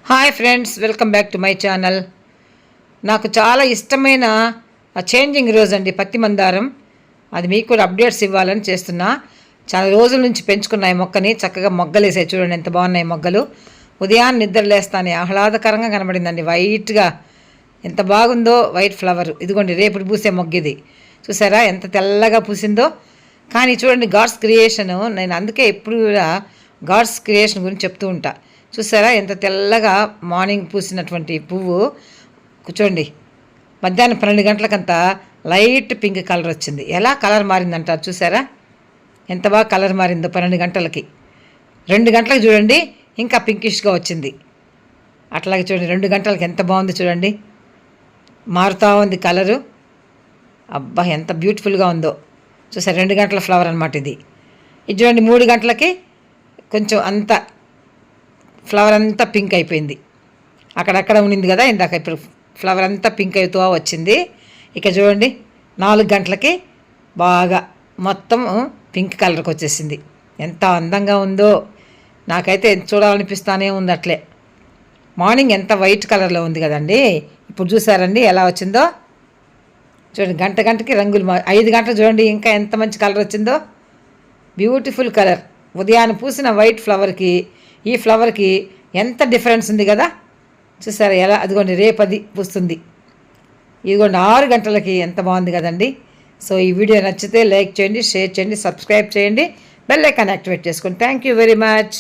Hi friends, welcome back to my channel. నాకు చాలా ఇష్టమైన చేంజింగ్ రోజ్ అండి పత్తి మందారం. అది మీకు కూడా అప్డేట్స్ ఇవ్వాలని చేస్తున్నా. చాలా రోజుల నుంచి పెంచుకున్నాయి మొక్కని, చక్కగా మొగ్గలేసాయి. చూడండి ఎంత బాగున్నాయి మొగ్గలు. ఉదయాన్నే నిద్ర లేస్తానే ఆహ్లాదకరంగా కనబడిందండి. వైట్గా ఎంత బాగుందో వైట్ ఫ్లవర్. ఇదిగోండి రేపు పూసే మొగ్గిది. చూసారా ఎంత తెల్లగా పూసిందో. కానీ చూడండి గాడ్స్ క్రియేషన్. నేను అందుకే ఎప్పుడు కూడా గాడ్స్ క్రియేషన్ గురించి చెప్తూ ఉంటా. చూసారా ఎంత తెల్లగా మార్నింగ్ పూసినటువంటి పువ్వు. కూర్చోండి, మధ్యాహ్నం 12 గంటలకంతా లైట్ పింక్ కలర్ వచ్చింది. ఎలా కలర్ మారిందంటారు చూసారా, ఎంత బాగా కలర్ మారిందో. 12 గంటలకి 2 గంటలకు చూడండి ఇంకా పింకిష్గా వచ్చింది. అట్లాగే చూడండి 2 గంటలకి ఎంత బాగుంది చూడండి, మారుతూ ఉంది కలరు. అబ్బా ఎంత బ్యూటిఫుల్గా ఉందో చూసారు. 2 గంటల ఫ్లవర్ అనమాట ఇది. ఇది చూడండి 3 గంటలకి కొంచెం అంత ఫ్లవర్ అంతా పింక్ అయిపోయింది. అక్కడక్కడ ఉండింది కదా ఇందాక, ఇప్పుడు ఫ్లవర్ అంతా పింక్ అవుతూ వచ్చింది. ఇక చూడండి 4 గంటలకి బాగా మొత్తం పింక్ కలర్కి వచ్చేసింది. ఎంత అందంగా ఉందో, నాకైతే చూడాలనిపిస్తానే ఉంది అట్లే. మార్నింగ్ ఎంత వైట్ కలర్లో ఉంది కదండి, ఇప్పుడు చూసారండి ఎలా వచ్చిందో. చూడండి గంటకి రంగులు 5 గంటలు చూడండి ఇంకా ఎంత మంచి కలర్ వచ్చిందో. Beautiful colour. ఉదయాన్ని పూసిన వైట్ ఫ్లవర్కి ఈ ఫ్లవర్కి ఎంత డిఫరెన్స్ ఉంది కదా. చూసారా ఎలా, అదిగోండి రేపు అది పూస్తుంది. ఇదిగోండి 6 గంటలకి ఎంత బాగుంది కదండి. సో ఈ వీడియో నచ్చితే లైక్ చేయండి, షేర్ చేయండి, సబ్స్క్రైబ్ చేయండి, బెల్ ఐకాన్ యాక్టివేట్ చేసుకోండి. Thank you very much.